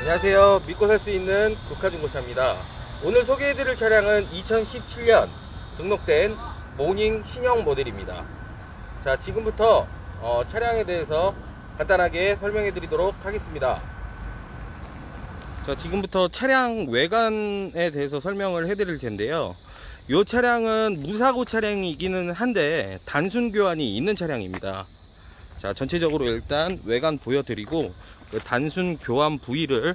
안녕하세요. 믿고 살 수 있는 국카중고차입니다. 오늘 소개해드릴 차량은 2017년 등록된 모닝 신형 모델입니다. 자, 지금부터 차량에 대해서 간단하게 설명해 드리도록 하겠습니다. 자, 지금부터 차량 외관에 대해서 설명을 해 드릴 텐데요. 이 차량은 무사고 차량이기는 한데 단순 교환이 있는 차량입니다. 자, 전체적으로 일단 외관 보여드리고 그 단순 교환 부위를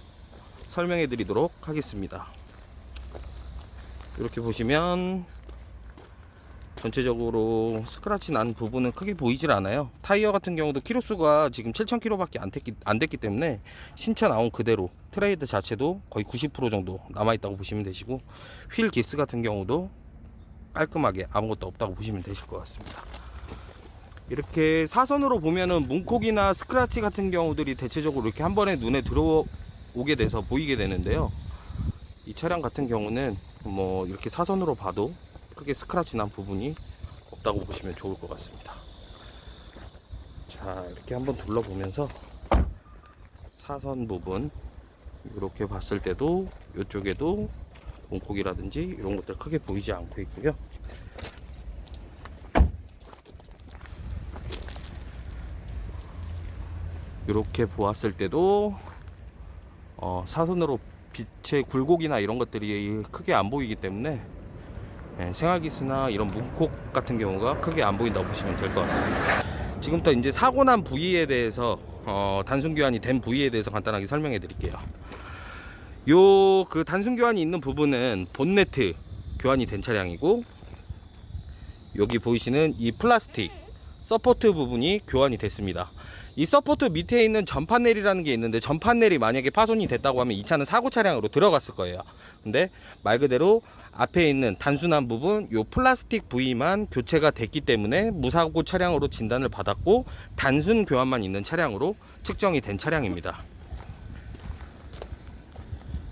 설명해 드리도록 하겠습니다. 이렇게 보시면 전체적으로 스크래치 난 부분은 크게 보이질 않아요. 타이어 같은 경우도 키로수가 지금 7,000km 밖에 안 됐기 때문에 신차 나온 그대로 트레이드 자체도 거의 90% 정도 남아있다고 보시면 되시고, 휠 기스 같은 경우도 깔끔하게 아무것도 없다고 보시면 되실 것 같습니다. 이렇게 사선으로 보면은 문콕이나 스크래치 같은 경우들이 대체적으로 이렇게 한 번에 눈에 들어오게 돼서 보이게 되는데요. 이 차량 같은 경우는 뭐 이렇게 사선으로 봐도 크게 스크래치 난 부분이 없다고 보시면 좋을 것 같습니다. 자, 이렇게 한번 둘러보면서 사선 부분 이렇게 봤을 때도 이쪽에도 문콕이라든지 이런 것들 크게 보이지 않고 있고요. 이렇게 보았을 때도 사선으로 빛의 굴곡이나 이런 것들이 크게 안 보이기 때문에 생활기스나 이런 문콕 같은 경우가 크게 안 보인다고 보시면 될 것 같습니다. 지금부터 이제 사고 난 부위에 대해서 단순 교환이 된 부위에 대해서 간단하게 설명해 드릴게요. 요 그 단순 교환이 있는 부분은 본네트 교환이 된 차량이고, 여기 보이시는 이 플라스틱 서포트 부분이 교환이 됐습니다. 이 서포트 밑에 있는 전판넬이라는 게 있는데, 전판넬이 만약에 파손이 됐다고 하면 이 차는 사고 차량으로 들어갔을 거예요. 근데 말 그대로 앞에 있는 단순한 부분, 요 플라스틱 부위만 교체가 됐기 때문에 무사고 차량으로 진단을 받았고 단순 교환만 있는 차량으로 측정이 된 차량입니다.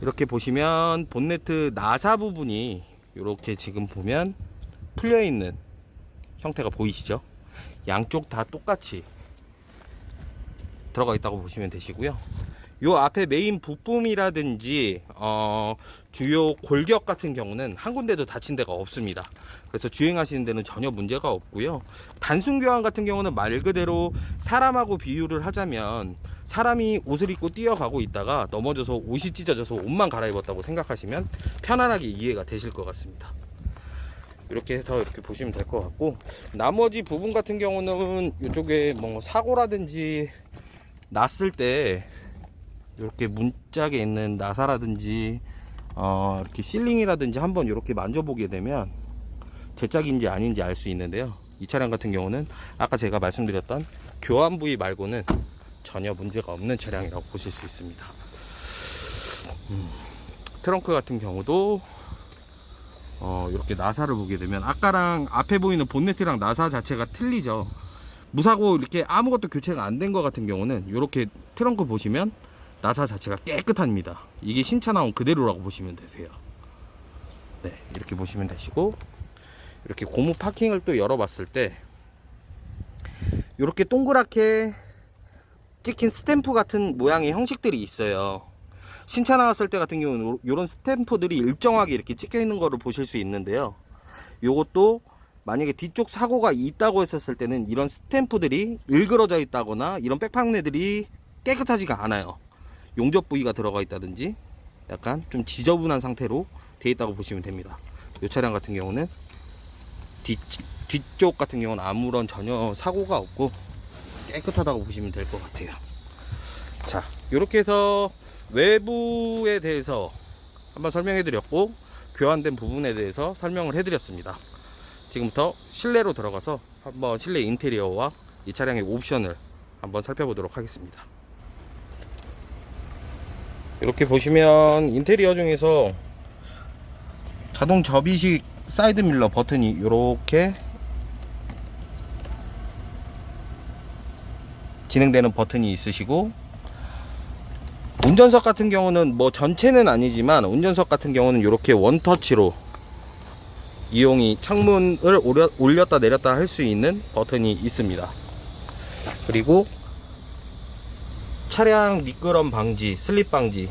이렇게 보시면 본네트 나사 부분이 이렇게 지금 보면 풀려 있는 형태가 보이시죠? 양쪽 다 똑같이 들어가 있다고 보시면 되시고요. 요 앞에 메인 부품이라든지 주요 골격 같은 경우는 한 군데도 다친 데가 없습니다. 그래서 주행하시는 데는 전혀 문제가 없고요. 단순 교환 같은 경우는 말 그대로 사람하고 비유를 하자면, 사람이 옷을 입고 뛰어가고 있다가 넘어져서 옷이 찢어져서 옷만 갈아입었다고 생각하시면 편안하게 이해가 되실 것 같습니다. 이렇게 해서 이렇게 보시면 될 것 같고, 나머지 부분 같은 경우는 이쪽에 뭐 사고라든지 났을 때 이렇게 문짝에 있는 나사라든지 이렇게 실링이라든지 한번 이렇게 만져보게 되면 제 짝인지 아닌지 알 수 있는데요. 이 차량 같은 경우는 아까 제가 말씀드렸던 교환 부위 말고는 전혀 문제가 없는 차량이라고 보실 수 있습니다. 트렁크 같은 경우도 이렇게 나사를 보게 되면 아까랑 앞에 보이는 본네트랑 나사 자체가 틀리죠. 무사고 이렇게 아무것도 교체가 안 된 것 같은 경우는 이렇게 트렁크 보시면 나사 자체가 깨끗합니다. 이게 신차 나온 그대로라고 보시면 되세요. 네, 이렇게 보시면 되시고, 이렇게 고무 파킹을 또 열어봤을 때 이렇게 동그랗게 찍힌 스탬프 같은 모양의 형식들이 있어요. 신차 나왔을 때 같은 경우는 이런 스탬프들이 일정하게 이렇게 찍혀 있는 거를 보실 수 있는데요. 요것도 만약에 뒤쪽 사고가 있다고 했었을 때는 이런 스탬프들이 일그러져 있다거나 이런 백판네들이 깨끗하지가 않아요. 용접 부위가 들어가 있다든지 약간 좀 지저분한 상태로 되어 있다고 보시면 됩니다. 이 차량 같은 경우는 뒤쪽 같은 경우는 아무런 전혀 사고가 없고 깨끗하다고 보시면 될 것 같아요. 자, 이렇게 해서 외부에 대해서 한번 설명해 드렸고, 교환된 부분에 대해서 설명을 해 드렸습니다. 지금부터 실내로 들어가서 한번 실내 인테리어와 이 차량의 옵션을 한번 살펴보도록 하겠습니다. 이렇게 보시면 인테리어 중에서 자동 접이식 사이드 밀러 버튼이 이렇게 진행되는 버튼이 있으시고, 운전석 같은 경우는 뭐 전체는 아니지만 운전석 같은 경우는 이렇게 원터치로 이용이 창문을 올렸다 내렸다 할 수 있는 버튼이 있습니다. 그리고 차량 미끄럼 방지, 슬립 방지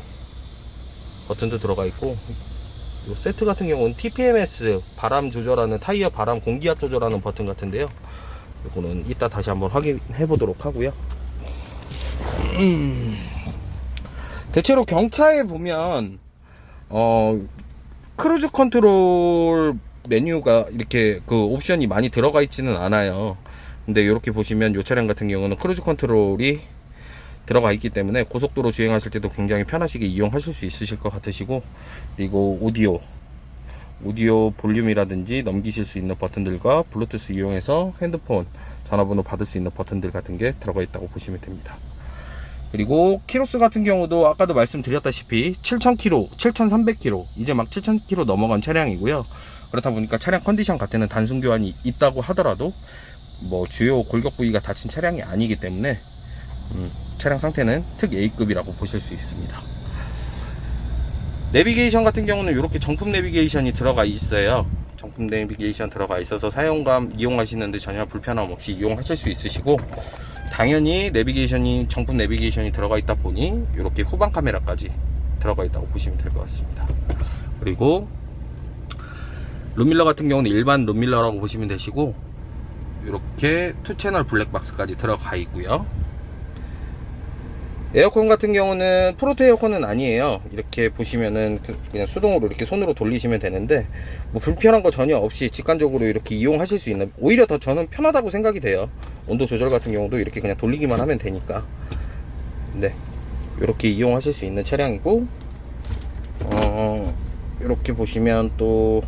버튼도 들어가 있고, 이 세트 같은 경우는 TPMS 바람 조절하는, 타이어 바람 공기압 조절하는 버튼 같은데요. 이거는 이따 다시 한번 확인해 보도록 하고요. 대체로 경차에 보면 크루즈 컨트롤 메뉴가 이렇게 그 옵션이 많이 들어가 있지는 않아요. 근데 이렇게 보시면 이 차량 같은 경우는 크루즈 컨트롤이 들어가 있기 때문에 고속도로 주행하실 때도 굉장히 편하시게 이용하실 수 있으실 것 같으시고, 그리고 오디오 볼륨이라든지 넘기실 수 있는 버튼들과 블루투스 이용해서 핸드폰 전화번호 받을 수 있는 버튼들 같은 게 들어가 있다고 보시면 됩니다. 그리고 키로수 같은 경우도 아까도 말씀드렸다시피 7,000km, 7,300km, 이제 막 7,000km 넘어간 차량이고요. 그렇다 보니까 차량 컨디션 같은 단순 교환이 있다고 하더라도 뭐 주요 골격 부위가 다친 차량이 아니기 때문에 차량 상태는 특 A급이라고 보실 수 있습니다. 내비게이션 같은 경우는 이렇게 정품 내비게이션이 들어가 있어요. 정품 내비게이션 들어가 있어서 사용감 이용하시는데 전혀 불편함 없이 이용하실 수 있으시고, 당연히 정품 내비게이션이 들어가 있다 보니 이렇게 후방 카메라까지 들어가 있다고 보시면 될 것 같습니다. 그리고 룸밀러 같은 경우는 일반 룸밀러라고 보시면 되시고, 이렇게 2채널 블랙박스까지 들어가 있고요. 에어컨 같은 경우는 프로토 에어컨은 아니에요. 이렇게 보시면은 그냥 수동으로 이렇게 손으로 돌리시면 되는데, 뭐 불편한 거 전혀 없이 직관적으로 이렇게 이용하실 수 있는, 오히려 더 저는 편하다고 생각이 돼요. 온도 조절 같은 경우도 이렇게 그냥 돌리기만 하면 되니까. 네, 이렇게 이용하실 수 있는 차량이고, 이렇게 보시면 또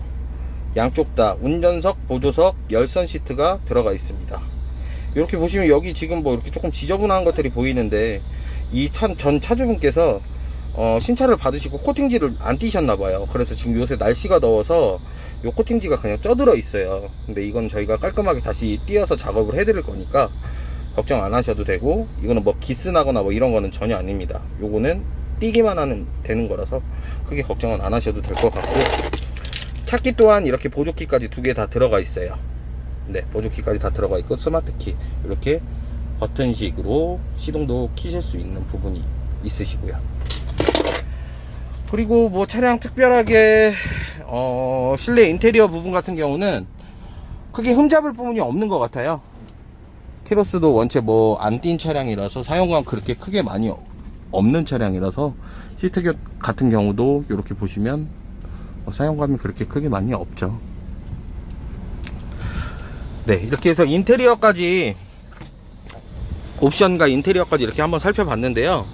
양쪽 다 운전석, 보조석, 열선 시트가 들어가 있습니다. 이렇게 보시면 여기 지금 뭐 이렇게 조금 지저분한 것들이 보이는데, 이 전 차주분께서 신차를 받으시고 코팅지를 안 띄셨나봐요. 그래서 지금 요새 날씨가 더워서 요 코팅지가 그냥 쪄들어 있어요. 근데 이건 저희가 깔끔하게 다시 띄어서 작업을 해드릴 거니까 걱정 안 하셔도 되고, 이거는 뭐 기스 나거나 뭐 이런 거는 전혀 아닙니다. 요거는 띄기만 하면 되는 거라서 크게 걱정은 안 하셔도 될 것 같고, 차키 또한 이렇게 보조키까지 2개 다 들어가 있어요. 네, 보조키까지 다 들어가 있고, 스마트키 이렇게 버튼식으로 시동도 키실 수 있는 부분이 있으시고요. 그리고 뭐 차량 특별하게 실내 인테리어 부분 같은 경우는 크게 흠잡을 부분이 없는 것 같아요. 키로수도 원체 뭐 안 띈 차량이라서 사용감 그렇게 크게 많이 없는 차량이라서, 시트 같은 경우도 이렇게 보시면 사용감이 그렇게 크게 많이 없죠. 네, 이렇게 해서 인테리어까지, 옵션과 인테리어까지 이렇게 한번 살펴봤는데요.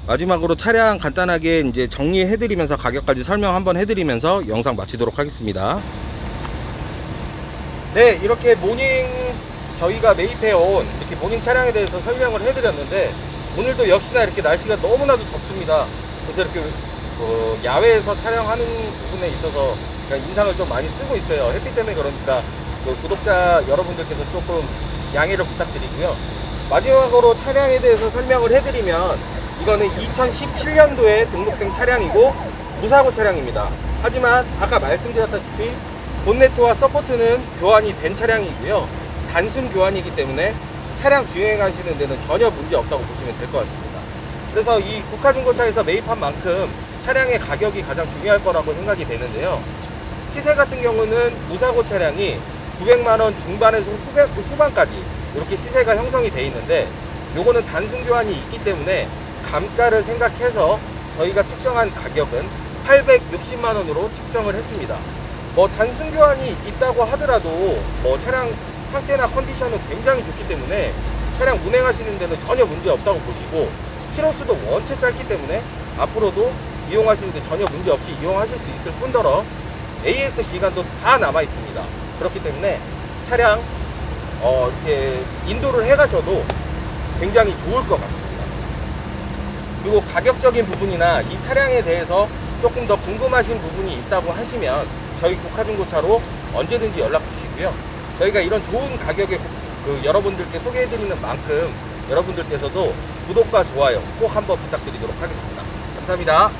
마지막으로 차량 간단하게 이제 정리해드리면서 가격까지 설명 한번 해드리면서 영상 마치도록 하겠습니다. 네, 이렇게 모닝 저희가 매입해온 이렇게 모닝 차량에 대해서 설명을 해드렸는데, 오늘도 역시나 이렇게 날씨가 너무나도 덥습니다. 그래서 이렇게 야외에서 촬영하는 부분에 있어서 인상을 좀 많이 쓰고 있어요. 햇빛 때문에. 그러니까 구독자 여러분들께서 조금 양해를 부탁드리고요. 마지막으로 차량에 대해서 설명을 해드리면, 이거는 2017년도에 등록된 차량이고 무사고 차량입니다. 하지만 아까 말씀드렸다시피 본네트와 서포트는 교환이 된 차량이고요. 단순 교환이기 때문에 차량 주행하시는 데는 전혀 문제 없다고 보시면 될 것 같습니다. 그래서 이 국화중고차에서 매입한 만큼 차량의 가격이 가장 중요할 거라고 생각이 되는데요. 시세 같은 경우는 무사고 차량이 900만원 중반에서 후반까지 이렇게 시세가 형성이 되어 있는데, 요거는 단순 교환이 있기 때문에 감가를 생각해서 저희가 측정한 가격은 860만원으로 측정을 했습니다. 뭐 단순 교환이 있다고 하더라도 뭐 차량 상태나 컨디션은 굉장히 좋기 때문에 차량 운행하시는 데는 전혀 문제 없다고 보시고, 키로수도 원체 짧기 때문에 앞으로도 이용하시는데 전혀 문제 없이 이용하실 수 있을 뿐더러 AS 기간도 다 남아 있습니다. 그렇기 때문에 차량 이렇게 인도를 해 가셔도 굉장히 좋을 것 같습니다. 그리고 가격적인 부분이나 이 차량에 대해서 조금 더 궁금하신 부분이 있다고 하시면 저희 국화중고차로 언제든지 연락 주시고요. 저희가 이런 좋은 가격에 여러분들께 소개해드리는 만큼 여러분들께서도 구독과 좋아요 꼭 한번 부탁드리도록 하겠습니다. 감사합니다.